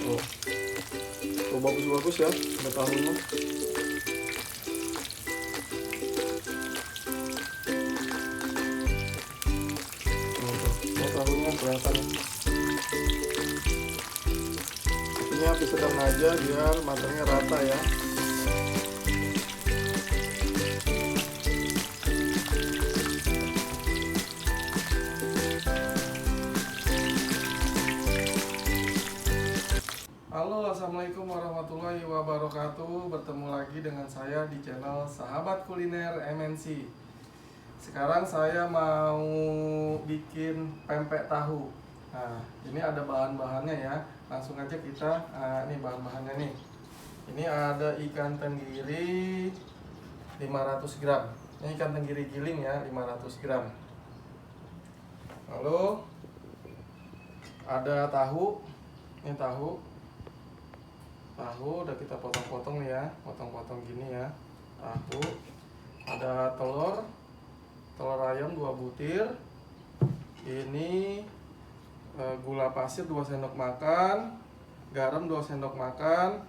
Tuh bagus-bagus ya, ada tahunya. Ini tahunya kelihatan. Ini api sedang aja biar matangnya rata ya. Halo, assalamualaikum warahmatullahi wabarakatuh. Bertemu lagi dengan saya di channel Sahabat Kuliner MNC. Sekarang saya mau bikin pempek tahu. Nah, ini ada bahan-bahannya ya. Langsung aja kita, ini bahan-bahannya nih. Ini ada ikan tenggiri 500 gram. Ini ikan tenggiri giling ya, 500 gram. Lalu ada tahu. Ini tahu udah kita potong-potong ya, potong-potong gini ya. Tahu, ada telur ayam 2 butir. Ini gula pasir 2 sendok makan, garam 2 sendok makan.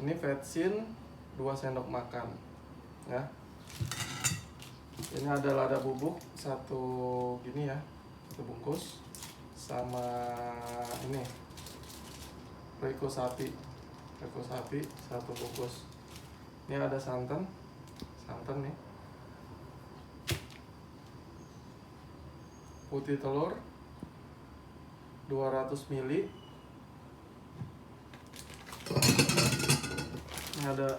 Ini vetsin 2 sendok makan ya. Ini ada lada bubuk 1 gini ya, 1 bungkus, sama ini riko sapi 1 bungkus. Ini ada santan nih, putih telur 200 ml. Ini ada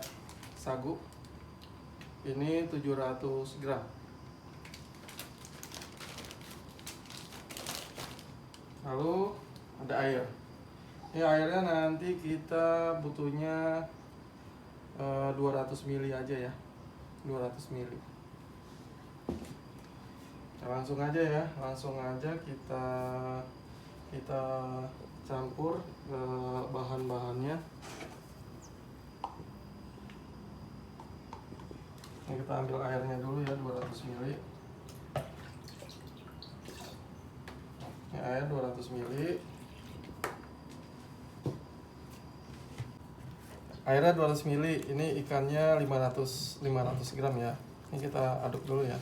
sagu, ini 700 gram. Lalu ada air. Ini airnya nanti kita butuhnya 200 ml aja ya, 200 ml. Nah, langsung aja ya, kita campur bahan-bahannya. Ini kita ambil airnya dulu ya, 200 ml. Ini air 200 ml. Airnya 200 ml, ini ikannya 500 gram ya. Ini kita aduk dulu ya.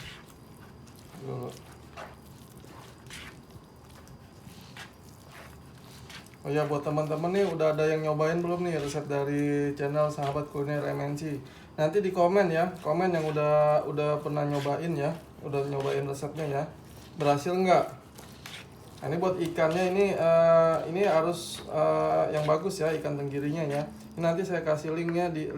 Oh ya, buat teman-teman nih, udah ada yang nyobain belum nih resep dari channel Sahabat Kuliner MNC? Nanti di komen ya, komen yang udah pernah nyobain ya, udah nyobain resepnya ya. Berhasil nggak? Nah, ini buat ikannya ini harus yang bagus ya, ikan tenggirinya ya. Ini nanti saya kasih linknya di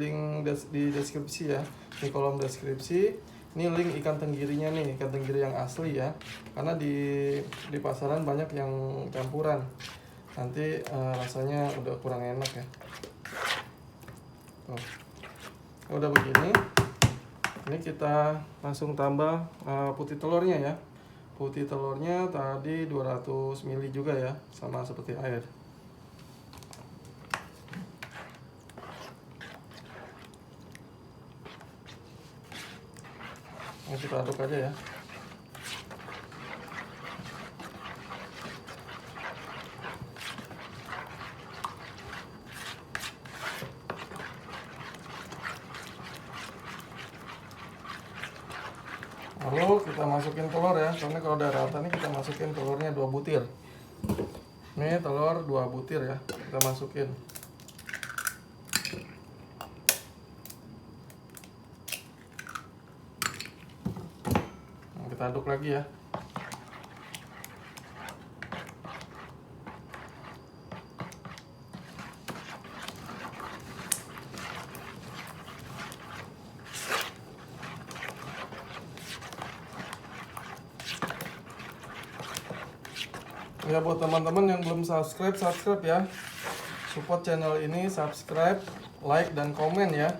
deskripsi ya, di kolom deskripsi. Ini link ikan tenggirinya nih, ikan tenggiri yang asli ya. Karena di pasaran banyak yang campuran. Nanti rasanya udah kurang enak ya. Tuh. Udah begini. Ini kita langsung tambah putih telurnya ya. Putih telurnya tadi 200 ml juga ya, sama seperti air. Ini kita aduk aja ya. Lalu kita masukin telur ya, karena kalau udah rata nih kita masukin telurnya 2 butir. Ini telur 2 butir ya, kita masukin. Nah, kita aduk lagi ya. Ya, buat teman-teman yang belum subscribe ya. Support channel ini, subscribe, like, dan komen ya.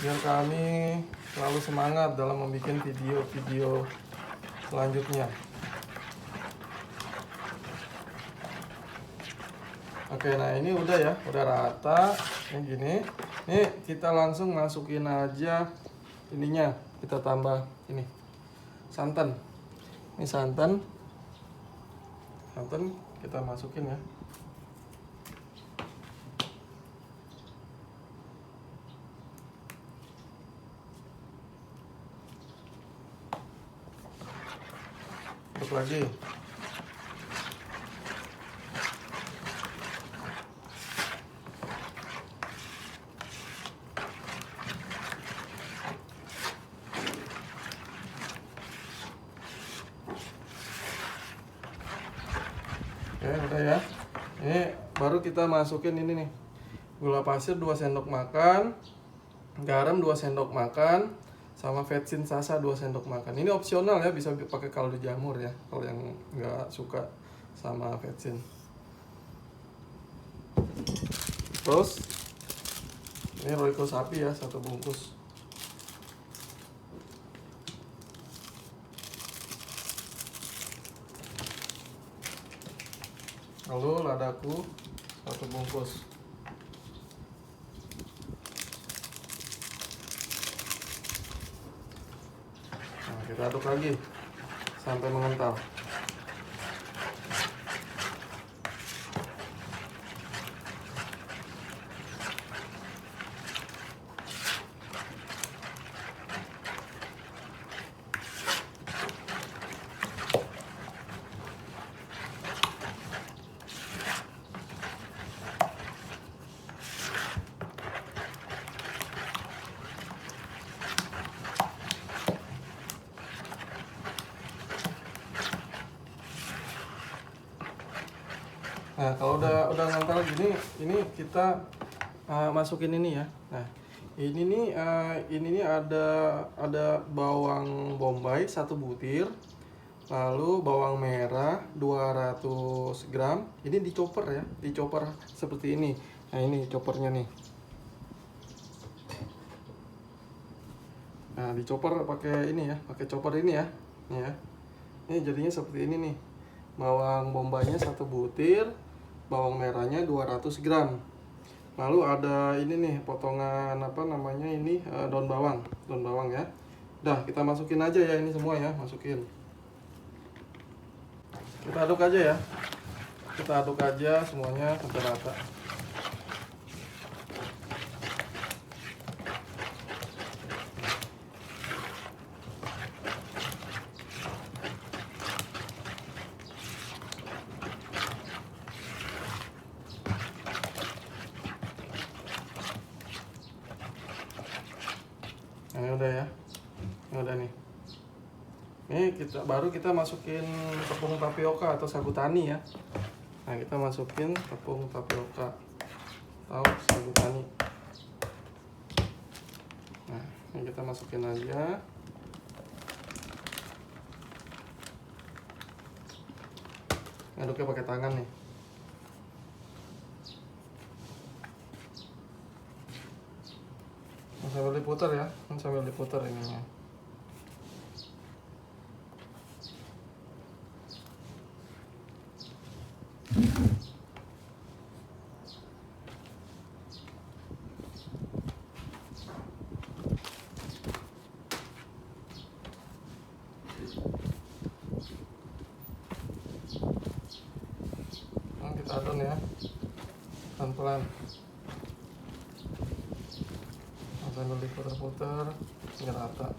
Biar kami selalu semangat dalam membuat video-video selanjutnya. Oke, nah ini udah ya, udah rata. Ini gini. Ini kita langsung masukin aja ininya. Kita tambah ini santan. Ini santan kita masukin ya. lagi. Oke, udah ya. Ini baru kita masukin ini nih. Gula pasir 2 sendok makan, garam 2 sendok makan, sama vetsin sasa 2 sendok makan. Ini opsional ya, bisa pakai kaldu jamur ya kalau yang nggak suka sama vetsin. Terus ini Royco sapi ya, 1 bungkus. Lalu ladaku 1 bungkus. Nah, kita aduk lagi sampai mengental. Nah, kalau udah ngental gini, ini kita masukin ini ya. Nah, ini nih ada bawang bombay 1 butir, lalu bawang merah 200 gram. Ini dicoper ya, dicoper seperti ini. Nah, ini choppernya nih. Nah, dicoper pakai ini ya, pakai chopper ini ya. Nih ya. Ini jadinya seperti ini nih. Bawang bombaynya 1 butir, bawang merahnya 200 gram. Lalu ada ini nih, potongan apa namanya ini, daun bawang ya. Udah, kita masukin aja ya ini semua ya, masukin. Kita aduk aja ya. Kita aduk aja semuanya sampai rata. Nah, ini udah ya. Ini udah nih. Ini baru kita masukin tepung tapioka atau sagu tani ya. Nah, kita masukin tepung tapioka atau sagu tani. Nah, ini kita masukin aja. Aduknya pakai tangan nih. Sambil diputar ya, sambil diputar ininya. Nah, kita adon ya, pelan-pelan. Sambil diputar-putar hingga rata.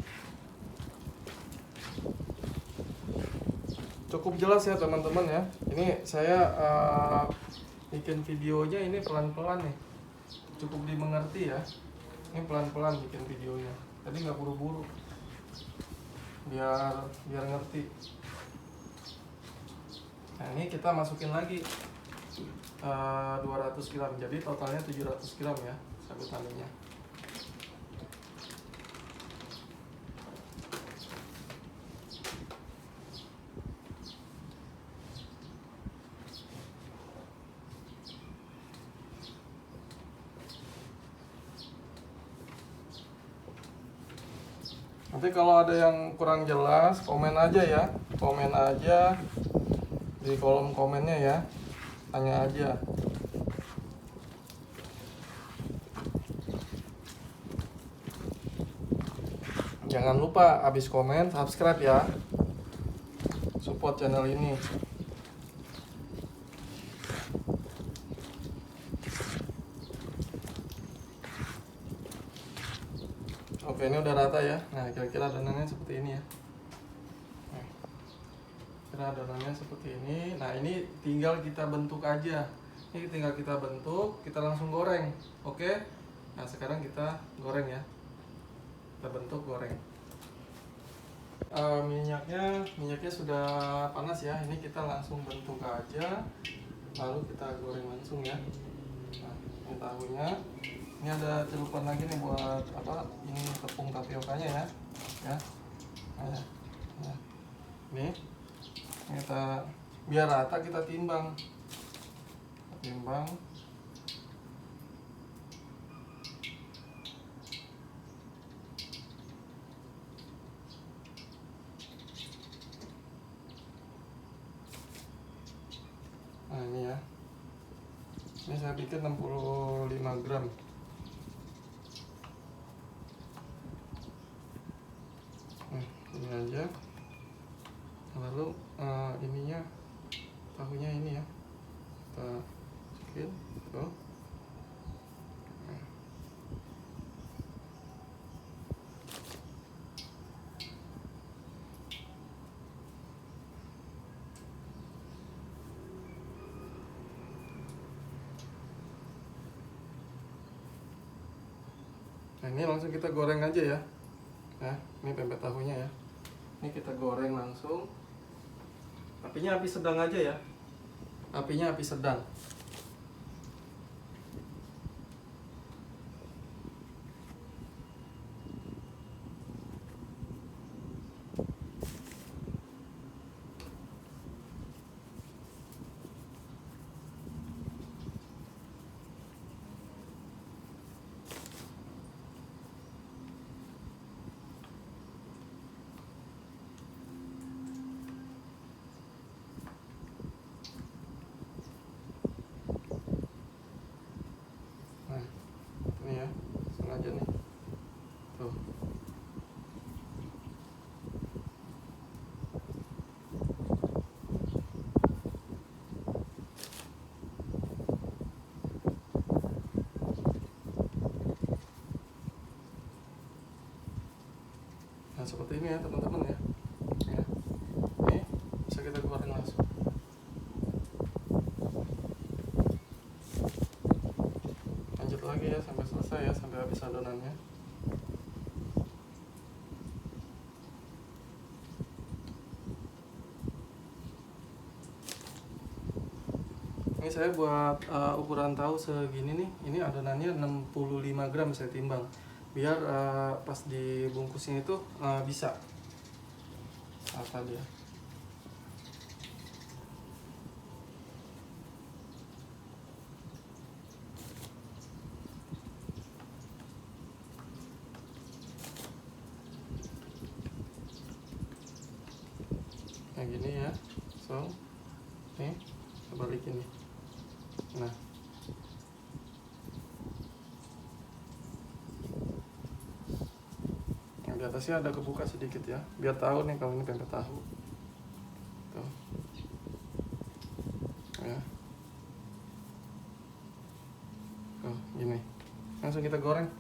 Cukup jelas ya teman-teman ya. Ini saya bikin videonya ini pelan-pelan nih, cukup dimengerti ya. Ini pelan-pelan bikin videonya, jadi nggak buru-buru, biar ngerti. Nah, ini kita masukin lagi 200 gram, jadi totalnya 700 gram ya sagu taninya. Nanti kalau ada yang kurang jelas, komen aja ya. Komen aja di kolom komennya ya. Tanya aja. Jangan lupa habis komen, subscribe ya. Support channel ini. Oke, ini udah rata ya. Nah, kira-kira adonannya seperti ini ya. Kira adonannya seperti ini. Nah, ini tinggal kita bentuk aja. Ini tinggal kita bentuk, kita langsung goreng. Oke. Nah, sekarang kita goreng ya. Kita bentuk, goreng. Minyaknya sudah panas ya. Ini kita langsung bentuk aja. Lalu kita goreng langsung ya. Nah, ini tahunya. Ini ada celupan lagi nih buat apa? Ini tepung tapiokanya ya. Ya. Nah. Ini kita biar rata, kita timbang. Nah, ini ya. Ini saya bikin 65 gram. Ini aja. Lalu ininya, tahunya ini ya, kita masukin tuh. Nah, ini langsung kita goreng aja ya. Nah, ini pempek tahunya ya. Ini kita goreng langsung. Apinya api sedang aja ya. Apinya api sedang. Ini ya, sengaja nih tuh. Nah, seperti ini ya teman-teman ya. Ini bisa kita goreng langsung. Lanjut lagi ya sampai selesai ya, sampai habis adonannya. Ini saya buat ukuran tahu segini nih. Ini adonannya 65 gram saya timbang. Biar pas dibungkusnya itu bisa apa dia. Kayak gini ya. So, nih, balikin nih. Nah, yang di atasnya ada kebuka sedikit ya, biar tahu nih kalau ini pempek tahu. Tuh. Ya. Tuh, gini. Langsung kita goreng.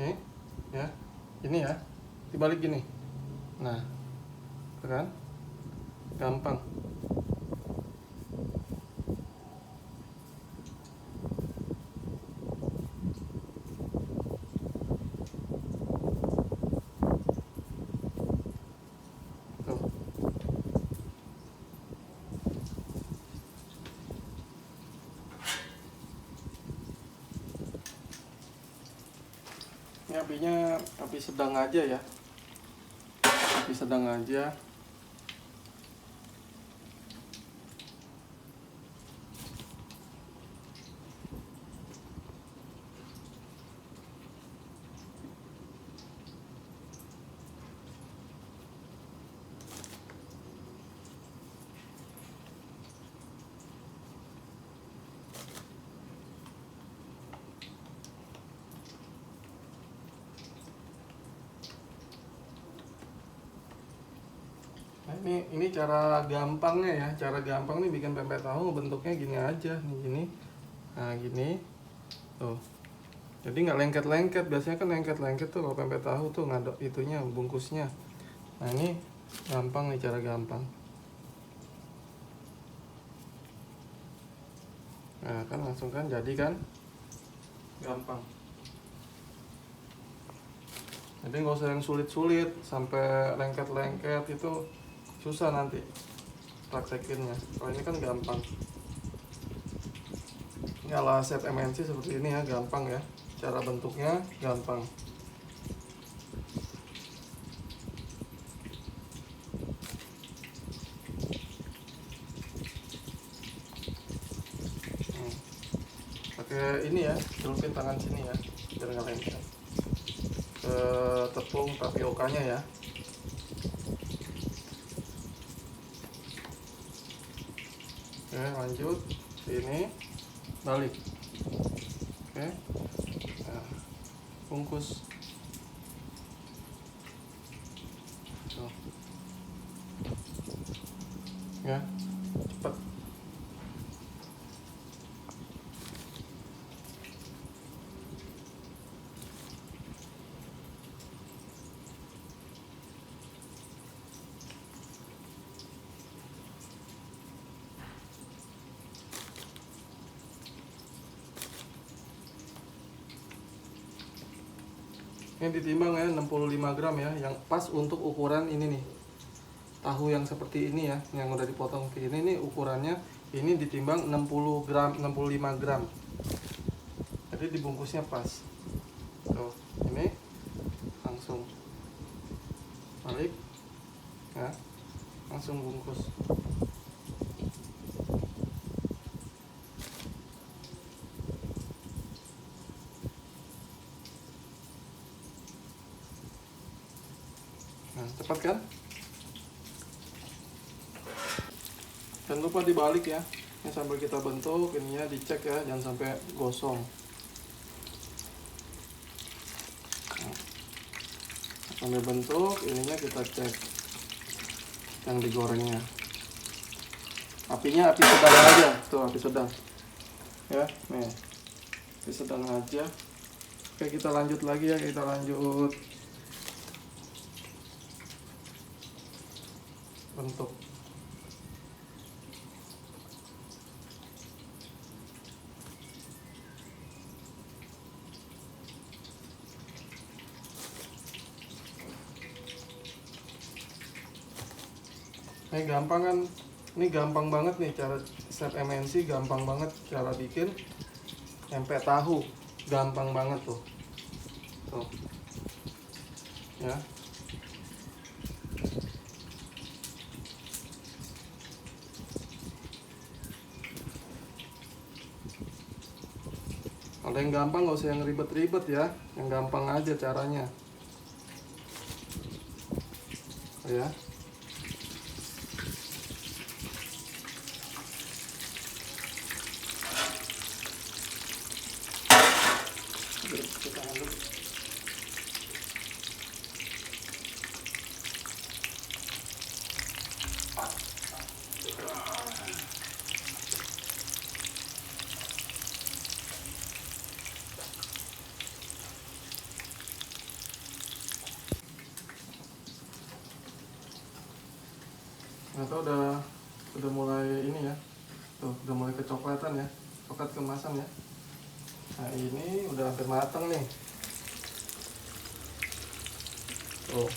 Nih, ya, ini ya, dibalik gini. Nah, kan, gampang. Tuh. Ini apinya api sedang aja ya, api sedang aja. ini cara gampangnya ya, cara gampang nih bikin pempek tahu bentuknya gini aja nih, gini. Nah gini, tuh. Jadi nggak lengket-lengket, biasanya kan lengket-lengket tuh kalau pempek tahu tuh ngaduk itunya, bungkusnya. Nah ini gampang nih, cara gampang. Nah kan langsung kan jadi kan, gampang. Jadi nggak usah yang sulit-sulit sampai lengket-lengket, itu susah nanti praktekinnya. Kalau ini kan gampang. Ini ala chef MNC seperti ini ya, gampang ya. Cara bentuknya gampang. Pakai ini ya, celupin tangan sini ya, biar nggak lengket. Ke tepung tapiokanya ya. Oke, lanjut sini, balik. Oke, nah, bungkus. Tuh. Ya, cepat. Ini ditimbang ya, 65 gram ya, yang pas untuk ukuran ini nih. Tahu yang seperti ini ya, yang udah dipotong kayak ini nih ukurannya, ini ditimbang 60 gram, 65 gram. Jadi dibungkusnya pas. Tuh, ini langsung balik ya, langsung bungkus. Nah, cepat kan? Jangan lupa dibalik ya. Ini sambil kita bentuk, ininya dicek ya, jangan sampai gosong. Nah, sambil bentuk, ininya kita cek yang digorengnya. Apinya api sedang aja, tuh api sedang. Ya, nih, api sedang aja. Oke, kita lanjut lagi ya, kita lanjut bentuk. Ini gampang kan? Ini gampang banget nih cara chef MNC, gampang banget cara bikin pempek tahu, gampang banget tuh. Tuh. Ya. Kalau yang gampang nggak usah yang ribet-ribet ya, yang gampang aja caranya. Ya. Atau udah mulai ini ya, tuh udah mulai kecoklatan ya, coklat kemasan ya. Nah ini udah hampir matang nih. Tuh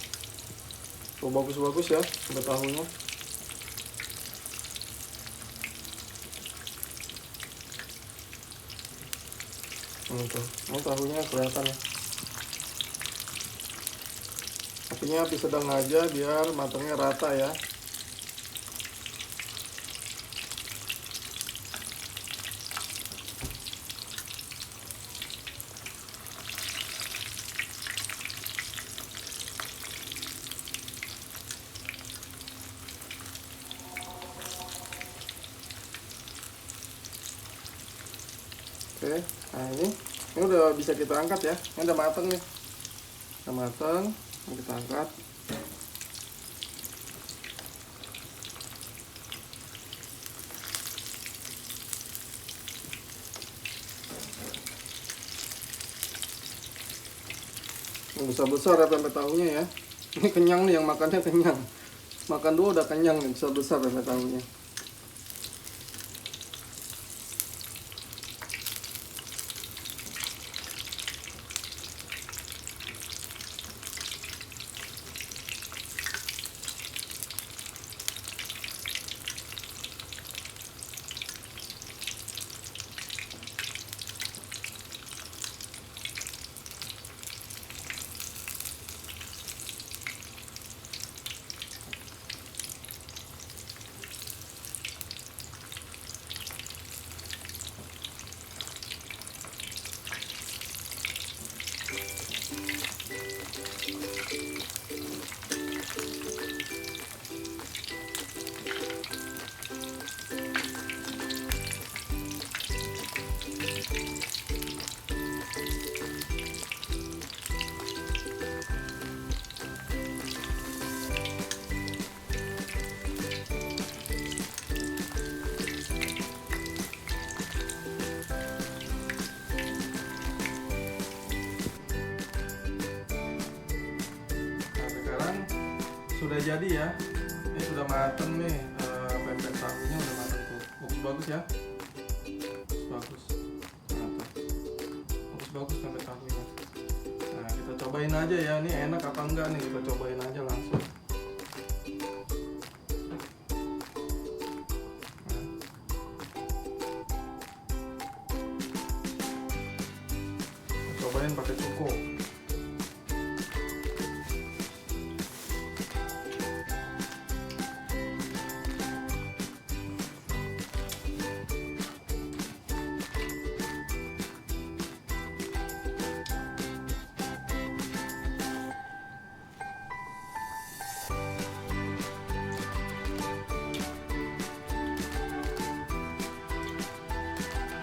bagus-bagus ya udah tahunya. Tuh, mau tahunya kelihatan ya. Apinya api sedang aja biar matangnya rata ya. Oke, nah ini udah bisa kita angkat ya. Ini udah mateng nih, udah mateng, kita angkat. Yang besar-besar ya pempek tahunya ya. Ini kenyang nih, yang makannya kenyang. Makan dua udah kenyang nih, besar-besar pempek tahunya. Sudah jadi ya, ini sudah mateng nih, pempek tahunya udah mateng tuh, bagus ya, bagus, mantap, bagus pempek tahunya. Nah kita cobain aja ya, ini enak apa enggak nih, kita cobain aja langsung. Kita cobain pakai cuko.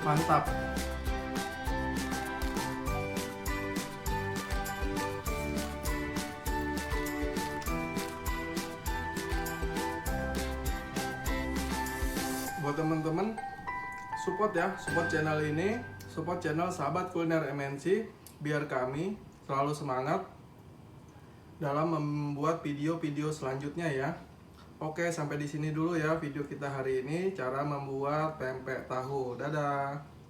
Mantap. Buat teman-teman, support ya, support channel ini, support channel Sahabat Kuliner MNC, biar kami selalu semangat dalam membuat video-video selanjutnya ya. Oke, sampai di sini dulu ya video kita hari ini, cara membuat pempek tahu. Dadah.